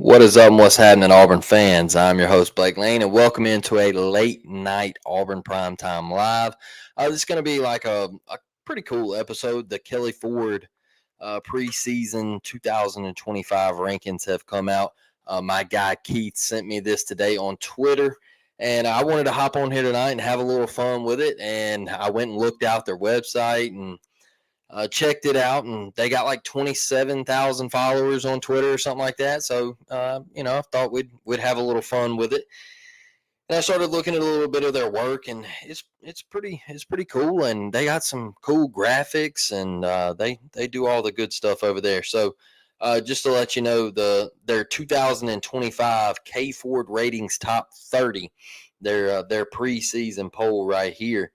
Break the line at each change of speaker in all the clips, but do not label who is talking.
What is up and what's happening, Auburn fans? I'm your host, Blake Lane, and welcome into a late night Auburn Primetime Live. This is going to be like a pretty cool episode. The Kelly Ford preseason 2025 rankings have come out. My guy Keith sent me this today on Twitter, and I wanted to hop on here tonight and have a little fun with it. And I went and looked out their website and checked it out, and they got like 27,000 followers on Twitter or something like that. So, I thought we'd have a little fun with it. And I started looking at a little bit of their work, and it's pretty cool. And they got some cool graphics, and they do all the good stuff over there. So, just to let you know, their 2025 K Ford ratings top 30, their preseason poll right here.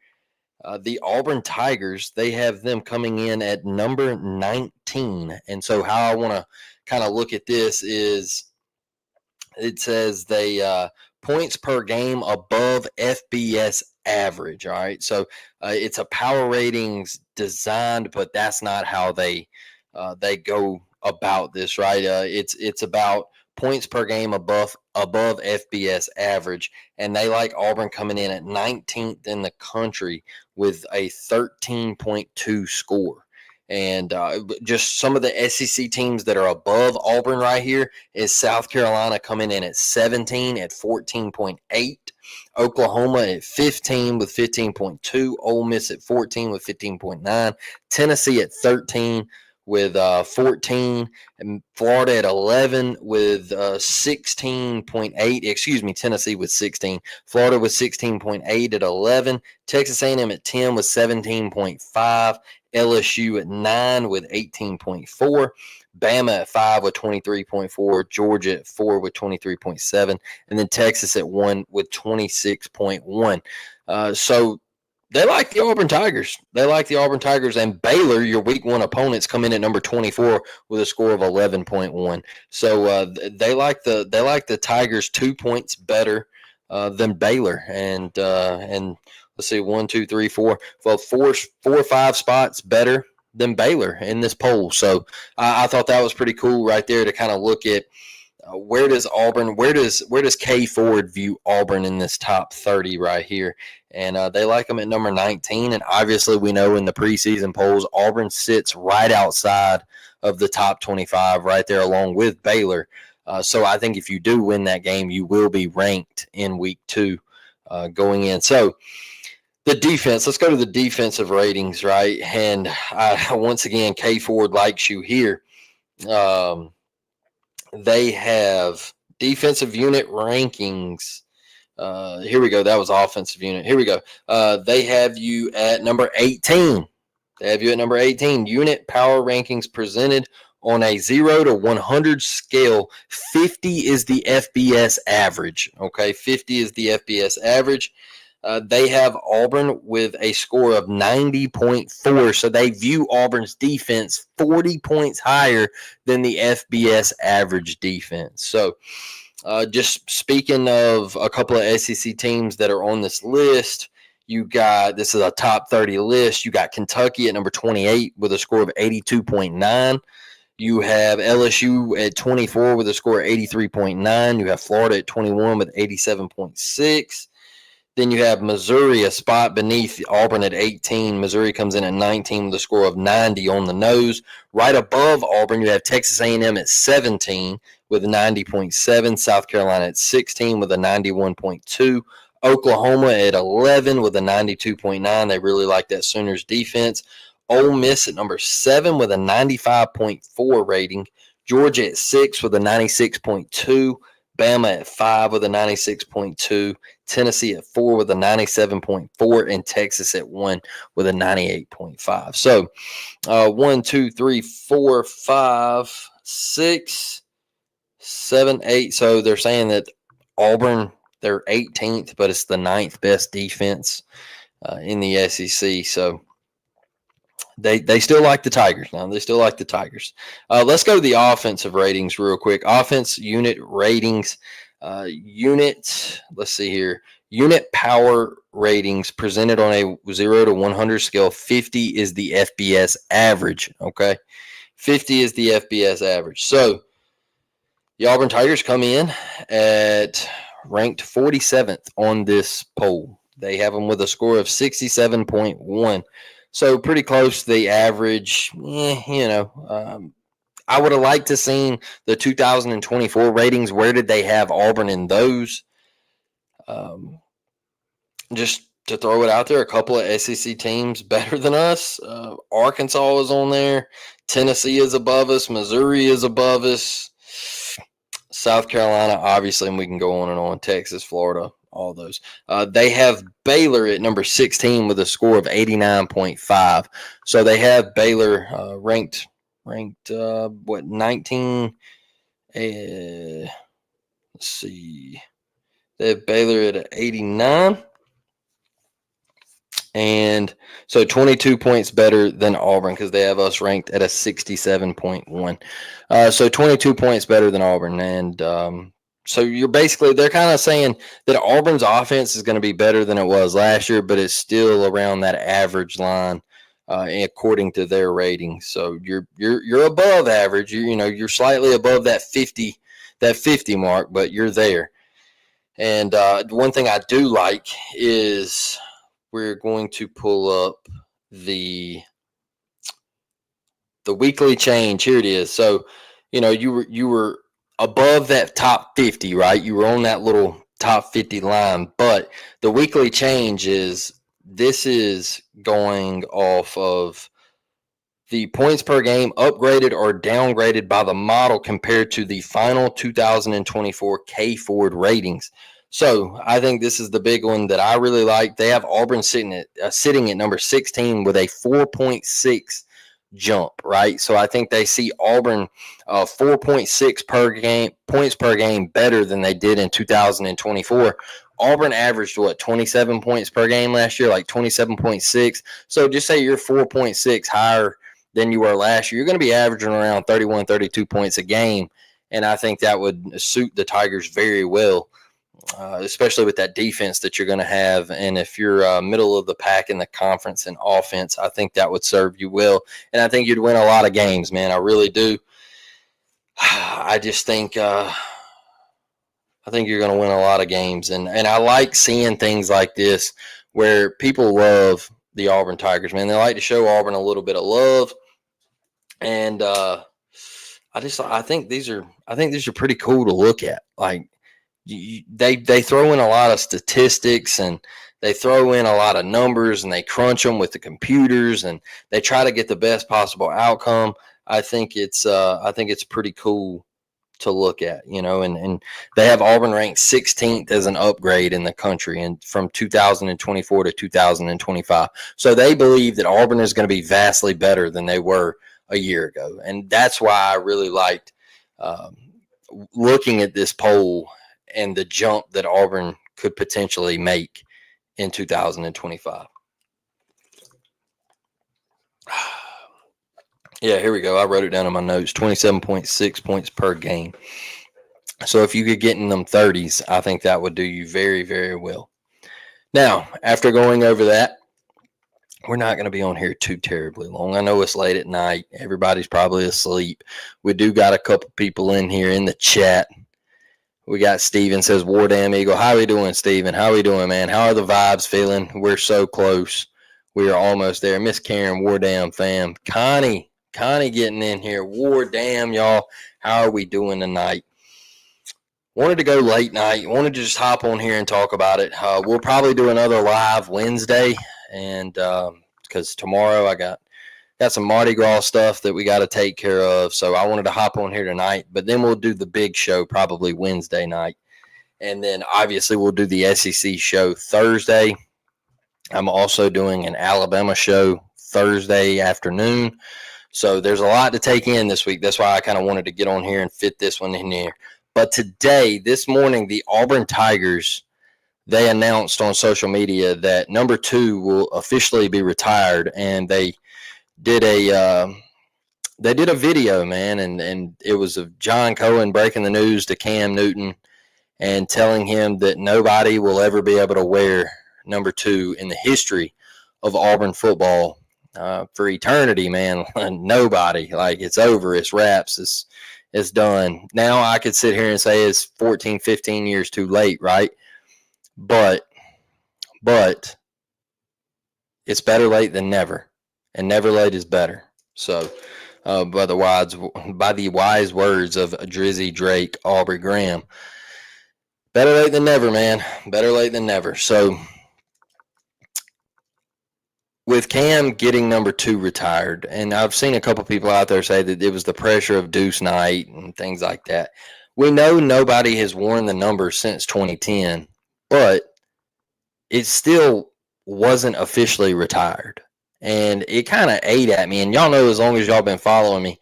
The Auburn Tigers, they have them coming in at number 19. And so how I want to kind of look at this is it says they points per game above FBS average. All right. So it's a power ratings designed, but that's not how they go about this, right? It's about points per game above FBS average, and they like Auburn coming in at 19th in the country with a 13.2 score. And just some of the SEC teams that are above Auburn right here is South Carolina coming in at 17 at 14.8, Oklahoma at 15 with 15.2, Ole Miss at 14 with 15.9, Tennessee at 13 with 14, and Florida at 11 with 16.8. Excuse me, Tennessee with 16. Florida with 16.8 at 11. Texas A&M at 10 with 17.5. LSU at 9 with 18.4. Bama at 5 with 23.4. Georgia at 4 with 23.7. And then Texas at 1 with 26.1. So they like the Auburn Tigers. They like the Auburn Tigers, and Baylor, your week one opponents, come in at number 24 with a score of 11.1. So they like the Tigers 2 points better than Baylor, and let's see, 1, 2, 3, 4. Well, four or five spots better than Baylor in this poll. So I thought that was pretty cool right there to kind of look at. Where does K Ford view Auburn in this top 30 right here? And they like them at number 19. And obviously we know in the preseason polls, Auburn sits right outside of the top 25 right there along with Baylor. So I think if you do win that game, you will be ranked in week 2 going in. So the defense, let's go to the defensive ratings, right? And once again, K Ford likes you here. They have defensive unit rankings. Here we go. That was offensive unit. Here we go. They have you at number 18. They have you at number 18. Unit power rankings presented on a 0 to 100 scale. 50 is the FBS average. Okay, 50 is the FBS average. They have Auburn with a score of 90.4, so they view Auburn's defense 40 points higher than the FBS average defense. So just speaking of a couple of SEC teams that are on this list, this is a top 30 list. You got Kentucky at number 28 with a score of 82.9. You have LSU at 24 with a score of 83.9. You have Florida at 21 with 87.6. Then you have Missouri a spot beneath Auburn at 18. Missouri comes in at 19 with a score of 90 on the nose. Right above Auburn, you have Texas A&M at 17 with a 90.7. South Carolina at 16 with a 91.2. Oklahoma at 11 with a 92.9. They really like that Sooners defense. Ole Miss at number 7 with a 95.4 rating. Georgia at 6 with a 96.2. Bama at 5 with a 96.2, Tennessee at 4 with a 97.4, and Texas at 1 with a 98.5. So 1, 2, 3, 4, 5, 6, 7, 8. So they're saying that Auburn, they're 18th, but it's the 9th best defense in the SEC. So they still like the Tigers now. They still like the Tigers. Let's go to the offensive ratings real quick. Offense unit ratings. Let's see here. Unit power ratings presented on a 0 to 100 scale. 50 is the FBS average, okay? 50 is the FBS average. So The Auburn Tigers come in at ranked 47th on this poll. They have them with a score of 67.1. So pretty close to the average. I would have liked to seen the 2024 ratings. Where did they have Auburn in those? Just to throw it out there, a couple of SEC teams better than us. Arkansas is on there. Tennessee is above us. Missouri is above us. South Carolina, obviously, and we can go on and on. Texas, Florida, all those. They have Baylor at number 16 with a score of 89.5. So they have Baylor ranked 19? Let's see. They have Baylor at 89. And so 22 points better than Auburn because they have us ranked at a 67.1. So 22 points better than Auburn. And so they're kind of saying that Auburn's offense is going to be better than it was last year, but it's still around that average line according to their ratings. So you're above average. You're slightly above that 50 mark, but you're there. And one thing I do like is we're going to pull up the weekly change. Here it is. So, you were above that top 50, right? You were on that little top 50 line, but the weekly change is going off of the points per game upgraded or downgraded by the model compared to the final 2024 K Ford ratings. So I think this is the big one that I really like. They have Auburn sitting at number 16 with a 4.6 jump, right? So I think they see Auburn 4.6 points per game better than they did in 2024. Auburn averaged 27 points per game last year, like 27.6. So just say you're 4.6 higher than you were last year. You're going to be averaging around 31, 32 points a game, and I think that would suit the Tigers very well. Especially with that defense that you're going to have. And if you're middle of the pack in the conference and offense, I think that would serve you well. And I think you'd win a lot of games, man. I really do. I just think I think you're going to win a lot of games. And I like seeing things like this where people love the Auburn Tigers, man. They like to show Auburn a little bit of love. And I think these are pretty cool to look at. Like, they throw in a lot of statistics and they throw in a lot of numbers and they crunch them with the computers and they try to get the best possible outcome. I think it's pretty cool to look at, and they have Auburn ranked 16th as an upgrade in the country and from 2024 to 2025. So they believe that Auburn is going to be vastly better than they were a year ago. And that's why I really liked looking at this poll and the jump that Auburn could potentially make in 2025. Yeah, here we go. I wrote it down in my notes, 27.6 points per game. So if you could get in them 30s, I think that would do you very, very well. Now, after going over that, we're not going to be on here too terribly long. I know it's late at night. Everybody's probably asleep. We do got a couple people in here in the chat. We got Steven says, War Damn Eagle. How are we doing, Steven? How are we doing, man? How are the vibes feeling? We're so close. We are almost there. Miss Karen, War Damn fam. Connie getting in here. War Damn, y'all. How are we doing tonight? Wanted to go late night. Wanted to just hop on here and talk about it. We'll probably do another live Wednesday. And because tomorrow I got some Mardi Gras stuff that we got to take care of. So I wanted to hop on here tonight, but then we'll do the big show probably Wednesday night. And then obviously we'll do the SEC show Thursday. I'm also doing an Alabama show Thursday afternoon. So there's a lot to take in this week. That's why I kind of wanted to get on here and fit this one in here. But this morning, the Auburn Tigers, they announced on social media that number 2 will officially be retired. And they did a video, man, and it was of John Cohen breaking the news to Cam Newton and telling him that nobody will ever be able to wear number 2 in the history of Auburn football for eternity, man. Nobody. Like, it's over. It's wraps. is done. Now I could sit here and say it's 14, 15 years too late, right? But it's better late than never, and never late is better. So, by the wise words of Drizzy Drake, Aubrey Graham, better late than never, man. Better late than never. So, with Cam getting number 2 retired, and I've seen a couple people out there say that it was the pressure of Deuce Night and things like that. We know nobody has worn the number since 2010, but it still wasn't officially retired. And it kind of ate at me. And y'all know, as long as y'all been following me,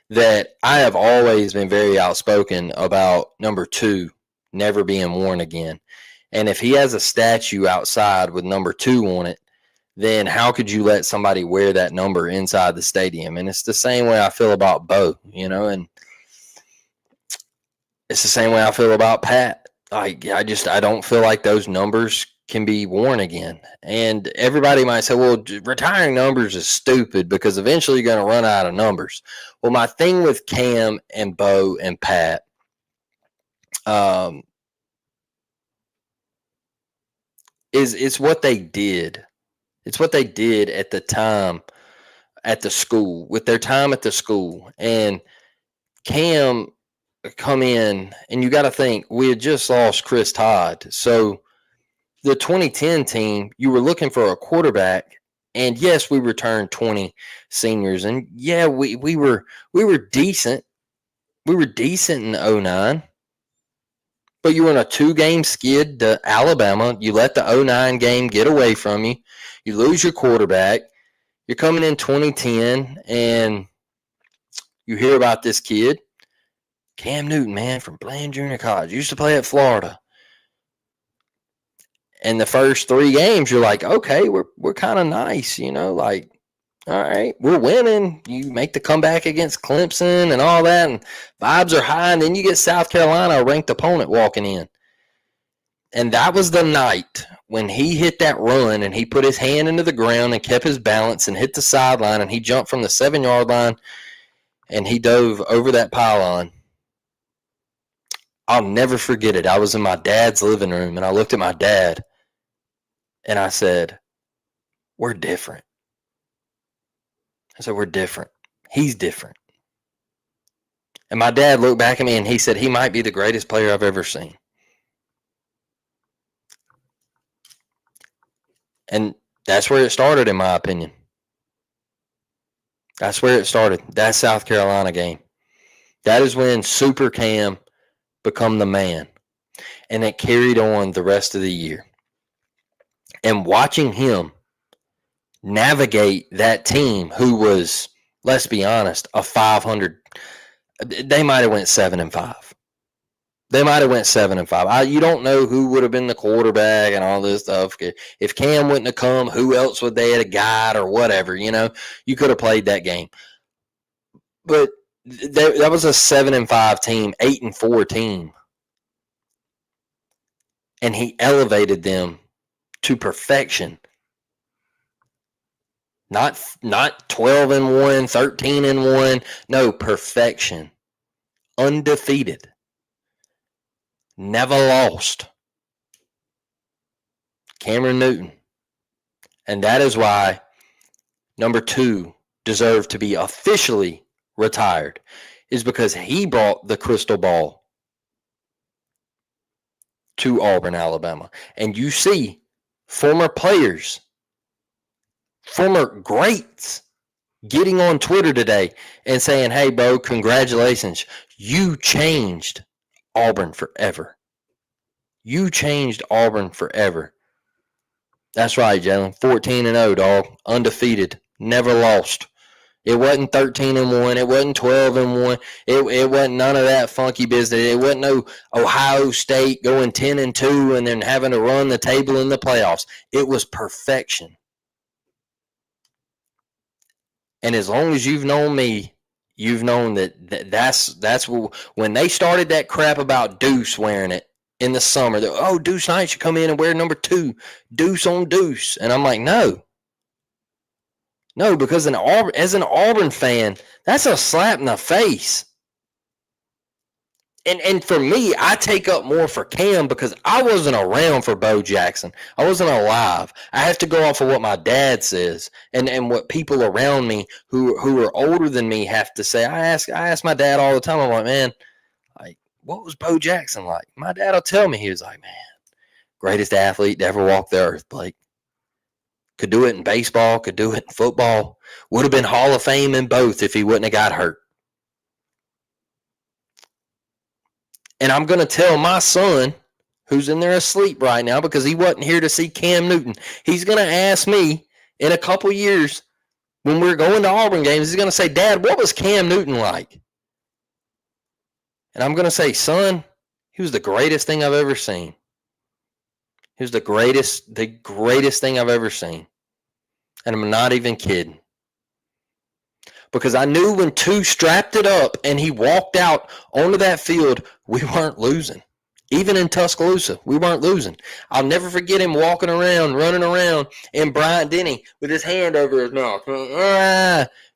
that I have always been very outspoken about number 2 never being worn again. And if he has a statue outside with number 2 on it, then how could you let somebody wear that number inside the stadium? And it's the same way I feel about Bo, and it's the same way I feel about Pat. I don't feel like those numbers can be worn again. And everybody might say, well, retiring numbers is stupid because eventually you're going to run out of numbers. Well, my thing with Cam and Bo and Pat, is it's what they did. It's what they did at the time at the school, with their time at the school. And Cam come in, and you got to think, we had just lost Chris Todd. So the 2010 team, you were looking for a quarterback, and yes, we returned 20 seniors, and yeah, we were decent. We were decent in 2009, but you were in a 2-game skid to Alabama. You let the 2009 game get away from you. You lose your quarterback. You're coming in 2010, and you hear about this kid, Cam Newton, man, from Bland Junior College. Used to play at Florida. And the first 3 games, you're like, okay, we're kind of nice, like, all right, we're winning. You make the comeback against Clemson and all that, and vibes are high. And then you get South Carolina, a ranked opponent, walking in. And that was the night when he hit that run and he put his hand into the ground and kept his balance and hit the sideline, and he jumped from the 7-yard line and he dove over that pylon. I'll never forget it. I was in my dad's living room, and I looked at my dad and I said, we're different. I said, we're different. He's different. And my dad looked back at me and he said, he might be the greatest player I've ever seen. And that's where it started, in my opinion. That's where it started. That South Carolina game. That is when Super Cam become the man. And it carried on the rest of the year. And watching him navigate that team, who was, let's be honest, a 500, they might have went 7-5. They might have went 7-5. You don't know who would have been the quarterback and all this stuff. If Cam wouldn't have come, who else would they have got or whatever? You could have played that game. But that was a 7-5 team, 8-4 team, and he elevated them to perfection. Not 12-1, 13-1. No, perfection. Undefeated. Never lost. Cameron Newton. And that is why number 2 deserved to be officially retired, is because he brought the crystal ball to Auburn, Alabama. And you see former players, former greats, getting on Twitter today and saying, hey, Bo, congratulations. You changed Auburn forever. You changed Auburn forever. That's right, Jalen. 14-0, dog. Undefeated. Never lost. It wasn't 13-1. It wasn't 12-1. It wasn't none of that funky business. It wasn't no Ohio State going 10-2 and then having to run the table in the playoffs. It was perfection. And as long as you've known me, you've known that's when they started that crap about Deuce wearing it in the summer. Deuce Knight should come in and wear number 2, Deuce on Deuce. And I'm like, no, because as an Auburn fan, that's a slap in the face. And for me, I take up more for Cam because I wasn't around for Bo Jackson. I wasn't alive. I have to go off of what my dad says and what people around me who are older than me have to say. I ask my dad all the time. I'm like, man, like, what was Bo Jackson like? My dad will tell me. He was like, man, greatest athlete to ever walk the earth, Blake. Could do it in baseball, could do it in football. Would have been Hall of Fame in both if he wouldn't have got hurt. And I'm going to tell my son, who's in there asleep right now because he wasn't here to see Cam Newton, he's going to ask me in a couple years when we're going to Auburn games, he's going to say, Dad, what was Cam Newton like? And I'm going to say, son, he was the greatest thing I've ever seen. He was the greatest thing I've ever seen. And I'm not even kidding. Because I knew when two strapped it up and he walked out onto that field, we weren't losing. Even in Tuscaloosa, we weren't losing. I'll never forget him walking around, running around in Bryant-Denny with his hand over his mouth.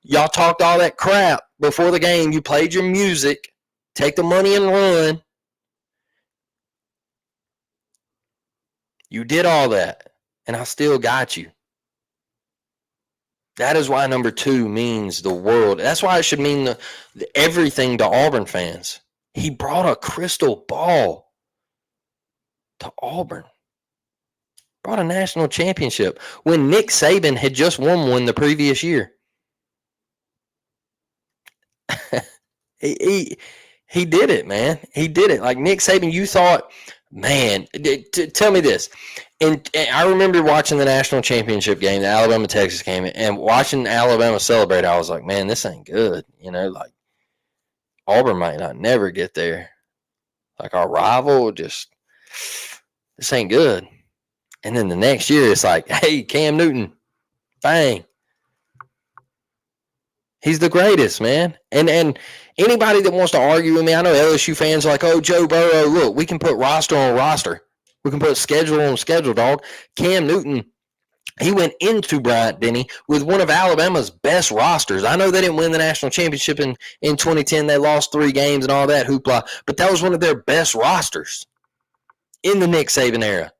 Y'all talked all that crap before the game. You played your music. Take the money and run. You did all that, and I still got you. That is why number 2 means the world. That's why it should mean everything to Auburn fans. He brought a crystal ball to Auburn. Brought a national championship when Nick Saban had just won one the previous year. he did it, man. He did it. Like Nick Saban, you thought, man, tell me this. And I remember watching the national championship game, the Alabama-Texas game, and watching Alabama celebrate. I was like, man, this ain't good. You know, like Auburn might not never get there. Like our rival, this ain't good. And then the next year, it's like, hey, Cam Newton, bang. He's the greatest, man. And anybody that wants to argue with me, I know LSU fans are like, oh, Joe Burrow, look, we can put roster on roster. We can put schedule on schedule, dog. Cam Newton, he went into Bryant-Denny with one of Alabama's best rosters. I know they didn't win the national championship in 2010. They lost 3 games and all that hoopla, but that was one of their best rosters in the Nick Saban era.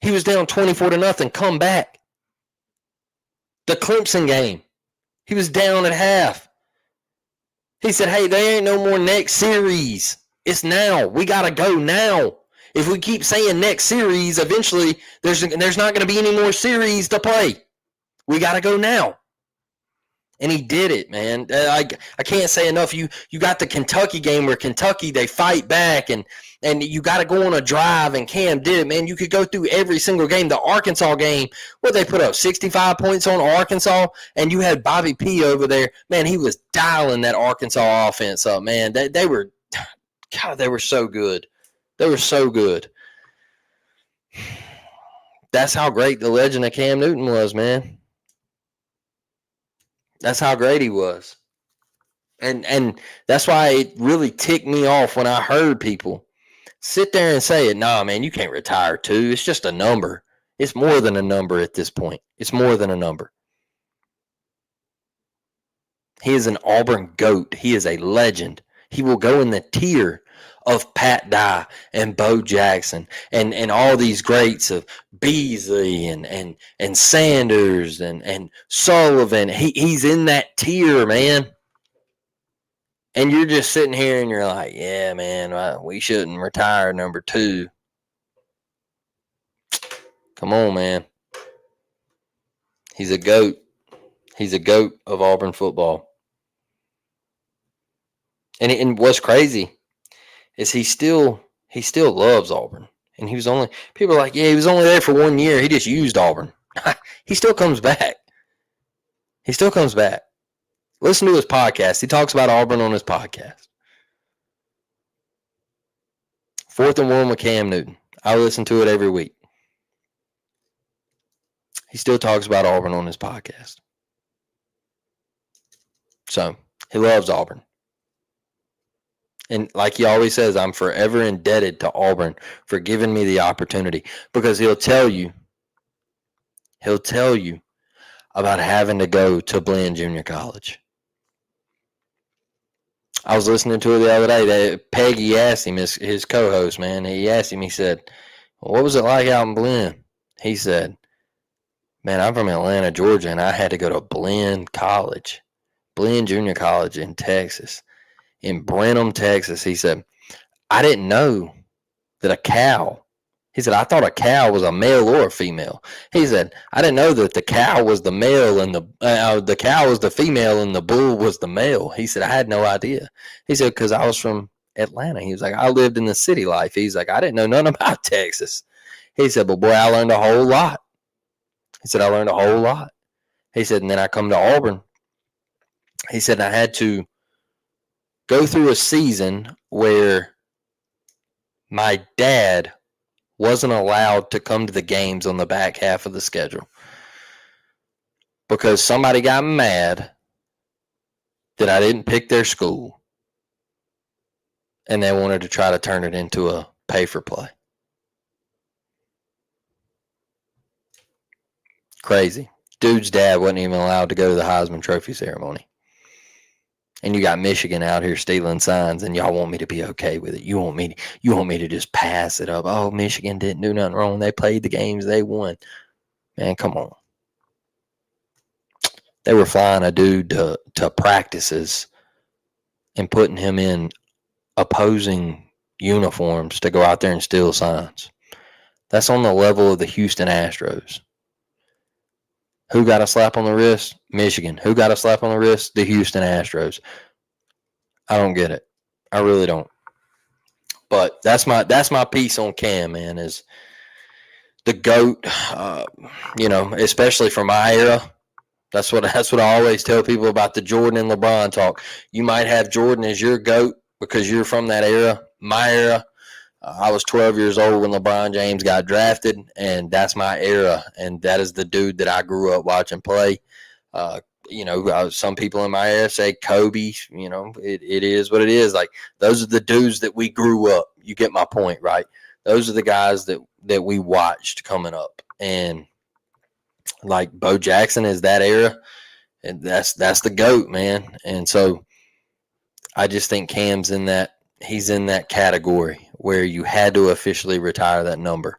He was down 24-0, come back. The Clemson game, he was down at half. He said, hey, there ain't no more next series. It's now. We got to go now. If we keep saying next series, eventually there's not going to be any more series to play. We got to go now. And he did it, man. I can't say enough. You got the Kentucky game where Kentucky, they fight back, and you got to go on a drive, and Cam did it, man. You could go through every single game. The Arkansas game, what they put up, 65 points on Arkansas, and you had Bobby P over there. Man, he was dialing that Arkansas offense up, man. They were so good. They were so good. That's how great the legend of Cam Newton was, man. That's how great he was. And that's why it really ticked me off when I heard people sit there and say it. Nah, man, you can't retire too. It's just a number. It's more than a number at this point. It's more than a number. He is an Auburn GOAT. He is a legend. He will go in the tier of Pat Dye and Bo Jackson and all these greats of Beasley and Sanders and Sullivan. He's in that tier, man. And you're just sitting here and you're like, yeah, man, we shouldn't retire number 2. Come on, man. He's a GOAT. He's a GOAT of Auburn football. And what's crazy is he still loves Auburn. And people are like, yeah, he was only there for 1 year. He just used Auburn. He still comes back. He still comes back. Listen to his podcast. He talks about Auburn on his podcast. 4th and 1 with Cam Newton. I listen to it every week. He still talks about Auburn on his podcast. So, he loves Auburn. And like he always says, I'm forever indebted to Auburn for giving me the opportunity, because he'll tell you about having to go to Blinn Junior College. I was listening to it the other day. That Peggy asked him, his co-host, man. He asked him. He said, well, "What was it like out in Blinn?" He said, "Man, I'm from Atlanta, Georgia, and I had to go to Blinn College, Blinn Junior College in Texas, in Brenham, Texas." He said, "I didn't know that a cow." He said, "I thought a cow was a male or a female." He said, "I didn't know that the cow was the male and the cow was the female and the bull was the male." He said, "I had no idea." He said, "Because I was from Atlanta." He was like, "I lived in the city life." He's like, "I didn't know nothing about Texas." He said, "But boy, I learned a whole lot." He said, "I learned a whole lot." He said, "And then I come to Auburn." He said, "I had to go through a season where my dad wasn't allowed to come to the games on the back half of the schedule because somebody got mad that I didn't pick their school and they wanted to try to turn it into a pay for play." Crazy. Dude's dad wasn't even allowed to go to the Heisman Trophy ceremony. And you got Michigan out here stealing signs, and y'all want me to be okay with it. You want me to just pass it up. Oh, Michigan didn't do nothing wrong. They played the games, they won. Man, come on. They were flying a dude to practices and putting him in opposing uniforms to go out there and steal signs. That's on the level of the Houston Astros. Who got a slap on the wrist? Michigan. Who got a slap on the wrist? The Houston Astros. I don't get it. I really don't. But that's my piece on Cam, man, is the GOAT, especially for my era. That's what I always tell people about the Jordan and LeBron talk. You might have Jordan as your GOAT because you're from that era. My era, I was 12 years old when LeBron James got drafted, and that's my era, and that is the dude that I grew up watching play. Some people in my era say Kobe. It is what it is. Like, those are the dudes that we grew up. You get my point, right? Those are the guys that we watched coming up, and like Bo Jackson is that era, and that's the GOAT, man. And so I just think Cam's in that. He's in that category where you had to officially retire that number.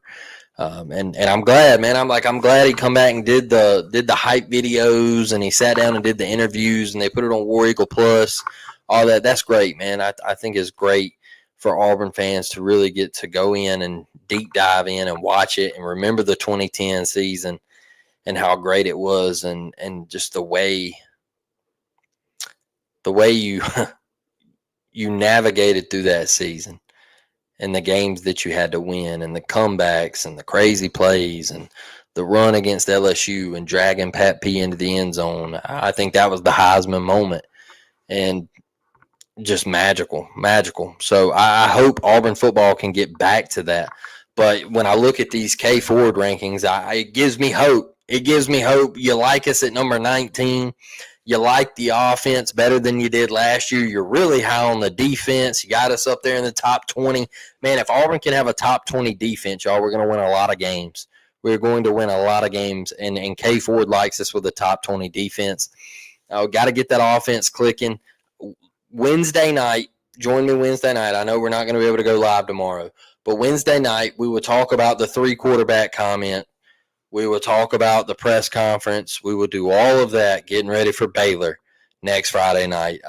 And I'm glad, man. I'm glad he come back and did the hype videos, and he sat down and did the interviews, and they put it on War Eagle Plus, all that. That's great, man. I think it's great for Auburn fans to really get to go in and deep dive in and watch it and remember the 2010 season and how great it was, and just the way you you navigated through that season and the games that you had to win and the comebacks and the crazy plays and the run against LSU and dragging Pat P into the end zone. I think that was the Heisman moment, and just magical. So I hope Auburn football can get back to that. But when I look at these K Forward rankings, it gives me hope. You like us at number 19. You like the offense better than you did last year. You're really high on the defense. You got us up there in the top 20. Man, if Auburn can have a top 20 defense, y'all, we're going to win a lot of games. We're going to win a lot of games, and K Ford likes us with a top 20 defense. Got to get that offense clicking. Wednesday night, join me Wednesday night. I know we're not going to be able to go live tomorrow, but Wednesday night we will talk about the 3 quarterback comment. We will talk about the press conference. We will do all of that, getting ready for Baylor next Friday night.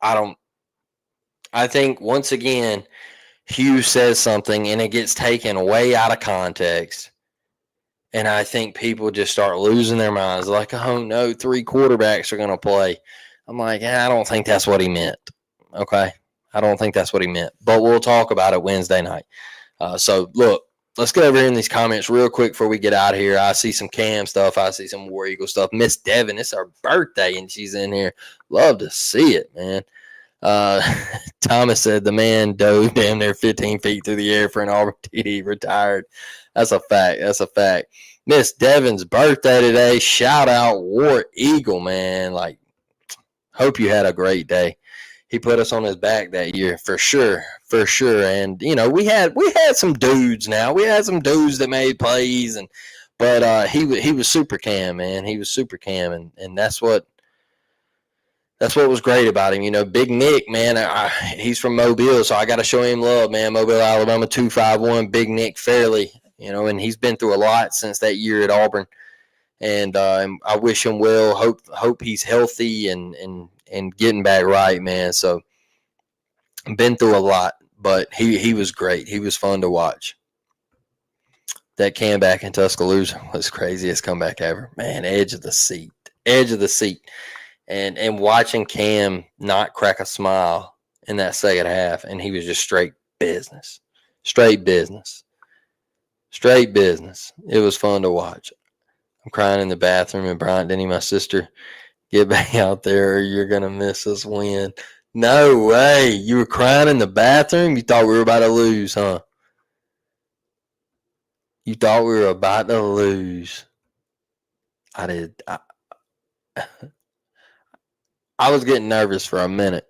I think once again, Hugh says something and it gets taken way out of context. And I think people just start losing their minds. Like, oh no, 3 quarterbacks are going to play. I'm like, I don't think that's what he meant. Okay. I don't think that's what he meant, but we'll talk about it Wednesday night. So look, let's get over here in these comments real quick before we get out of here. I see some Cam stuff. I see some War Eagle stuff. Miss Devin, it's her birthday, and she's in here. Love to see it, man. Thomas said the man dove damn near 15 feet through the air for an Auburn TD, retired. That's a fact. Miss Devin's birthday today. Shout out War Eagle, man. Like, hope you had a great day. He put us on his back that year for sure. And we had some dudes now. We had some dudes that made plays, but he was super Cam, man. He was super Cam, and that's what That's what was great about him. Big Nick, man, he's from Mobile, so I got to show him love, man. Mobile, Alabama, 251, Big Nick Fairley, and he's been through a lot since that year at Auburn. And I wish him well. Hope he's healthy and getting back right, man. So been through a lot, but he was great. He was fun to watch. That comeback in Tuscaloosa was craziest comeback ever, man. Edge of the seat. And watching Cam not crack a smile in that second half, and he was just straight business. It was fun to watch. I'm crying in the bathroom, and Bryant Denny, my sister, get back out there or you're going to miss us win. No way. You were crying in the bathroom? You thought we were about to lose, huh? You thought we were about to lose. I did. I was getting nervous for a minute.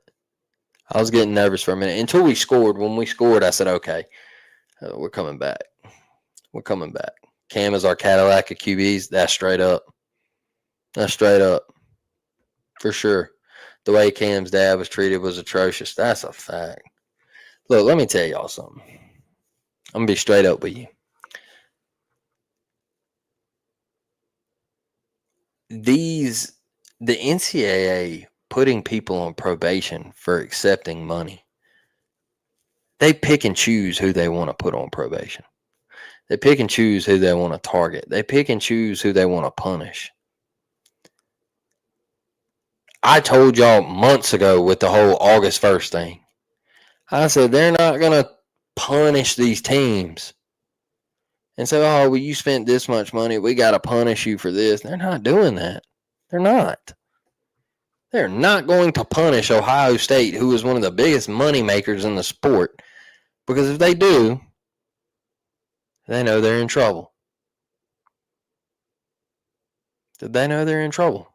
Until we scored. When we scored, I said, okay, we're coming back. Cam is our Cadillac of QBs. That's straight up. For sure. The way Cam's dad was treated was atrocious. That's a fact. Look, let me tell y'all something. I'm going to be straight up with you. The NCAA putting people on probation for accepting money. They pick and choose who they want to put on probation. They pick and choose who they want to target. They pick and choose who they want to punish. I told y'all months ago with the whole August 1st thing. I said they're not going to punish these teams and say, oh, well, you spent this much money. We got to punish you for this. They're not doing that. They're not. They're not going to punish Ohio State, who is one of the biggest money makers in the sport, because if they do, they know they're in trouble. They know they're in trouble.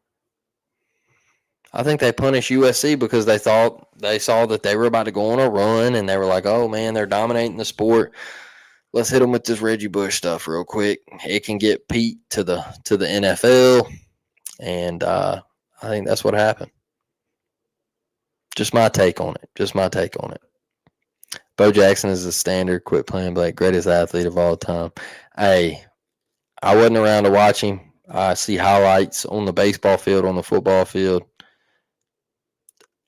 I think they punished USC because they saw that they were about to go on a run, and they were like, oh, man, they're dominating the sport. Let's hit them with this Reggie Bush stuff real quick. It can get Pete to the NFL, and I think that's what happened. Just my take on it. Bo Jackson is a standard. Quit playing Blake. Greatest athlete of all time. Hey, I wasn't around to watch him. I see highlights on the baseball field, on the football field.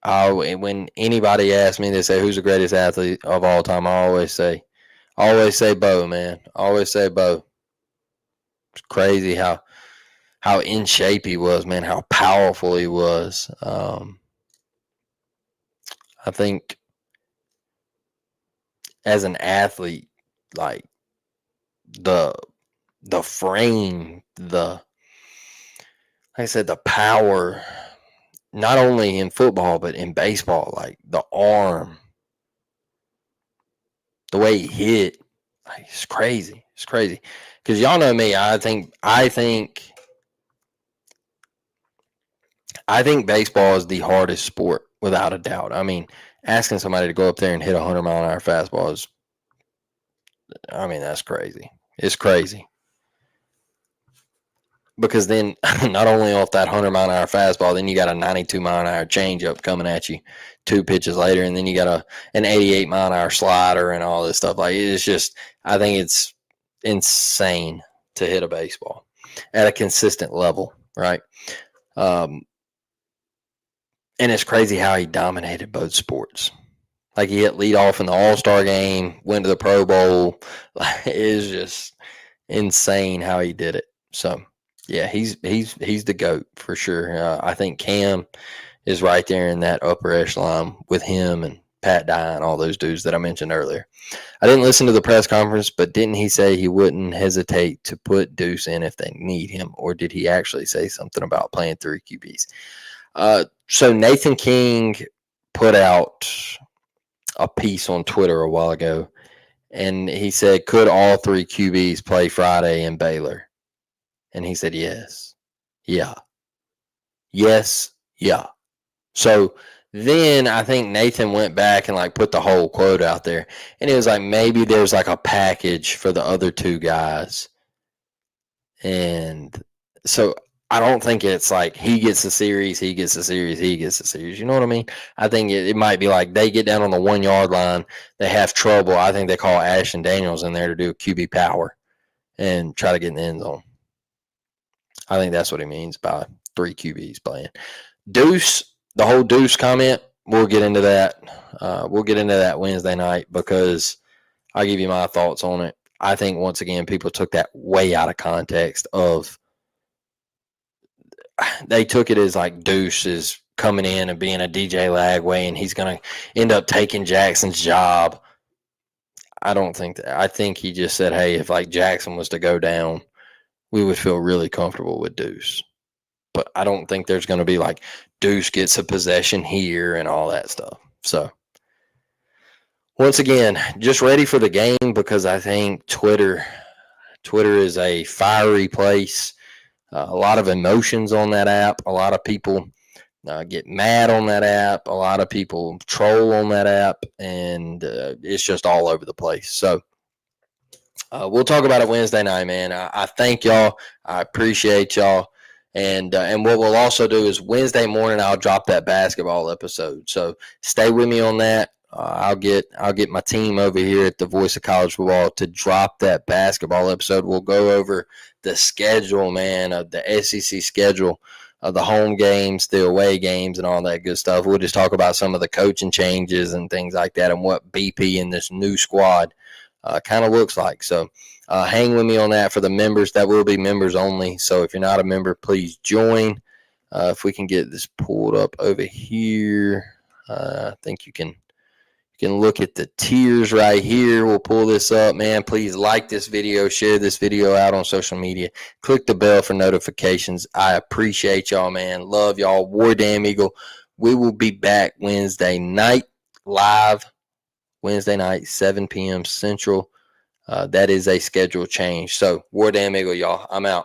When anybody asks me, they say, who's the greatest athlete of all time, I always say Bo, man. Always say Bo. It's crazy how in shape he was, man, how powerful he was. I think as an athlete, like the frame, like I said, the power, not only in football, but in baseball, like the arm, the way he hit, like it's crazy. Because y'all know me, I think baseball is the hardest sport, without a doubt. I mean, asking somebody to go up there and hit a 100-mile-an-hour fastball is, that's crazy. It's crazy. Because then, not only off that 100-mile-an-hour fastball, then you got a 92-mile-an-hour changeup coming at you 2 pitches later, and then you got an 88-mile-an-hour slider and all this stuff. Like, it's just, I think it's insane to hit a baseball at a consistent level, right? And it's crazy how he dominated both sports. Like, he hit leadoff in the All-Star game, went to the Pro Bowl. It is just insane how he did it. So, yeah, he's the GOAT for sure. I think Cam is right there in that upper echelon with him and Pat Dye and all those dudes that I mentioned earlier. I didn't listen to the press conference, but didn't he say he wouldn't hesitate to put Deuce in if they need him? Or did he actually say something about playing 3 QBs? So Nathan King put out a piece on Twitter a while ago, and he said, could all 3 QBs play Friday in Baylor? And he said, yes. Yeah. Yes. Yeah. So then I think Nathan went back and like put the whole quote out there, and it was like, maybe there's like a package for the other 2 guys. And so I don't think it's like he gets the series, he gets the series, he gets the series. You know what I mean? I think it might be like they get down on the 1 yard line, they have trouble. I think they call Ashton Daniels in there to do QB power and try to get in the end zone. I think that's what he means by 3 QBs playing. Deuce, the whole Deuce comment, we'll get into that. We'll get into that Wednesday night because I'll give you my thoughts on it. I think, once again, people took that way out of context of they took it as like Deuce is coming in and being a DJ Lagway and he's going to end up taking Jackson's job. I don't think that. I think he just said, hey, if like Jackson was to go down, we would feel really comfortable with Deuce. But I don't think there's going to be like Deuce gets a possession here and all that stuff. So, once again, just ready for the game because I think Twitter is a fiery place. A lot of emotions on that app. A lot of people get mad on that app. A lot of people troll on that app, and it's just all over the place. So we'll talk about it Wednesday night, man. I thank y'all. I appreciate y'all. And what we'll also do is Wednesday morning I'll drop that basketball episode. So stay with me on that. I'll get my team over here at the Voice of College Football to drop that basketball episode. We'll go over the schedule, man, of the SEC schedule, of the home games, the away games, and all that good stuff. We'll just talk about some of the coaching changes and things like that, and what BP and this new squad kind of looks like. So hang with me on that. For the members, that will be members only. So if you're not a member, please join. If we can get this pulled up over here, I think you can look at the tiers right here. We'll pull this up, man. Please like this video, share this video out on social media. Click the bell for notifications. I appreciate y'all, man. Love y'all. War Damn Eagle. We will be back Wednesday night live. Wednesday night, 7 p.m. Central. That is a schedule change. So, War Damn Eagle, y'all. I'm out.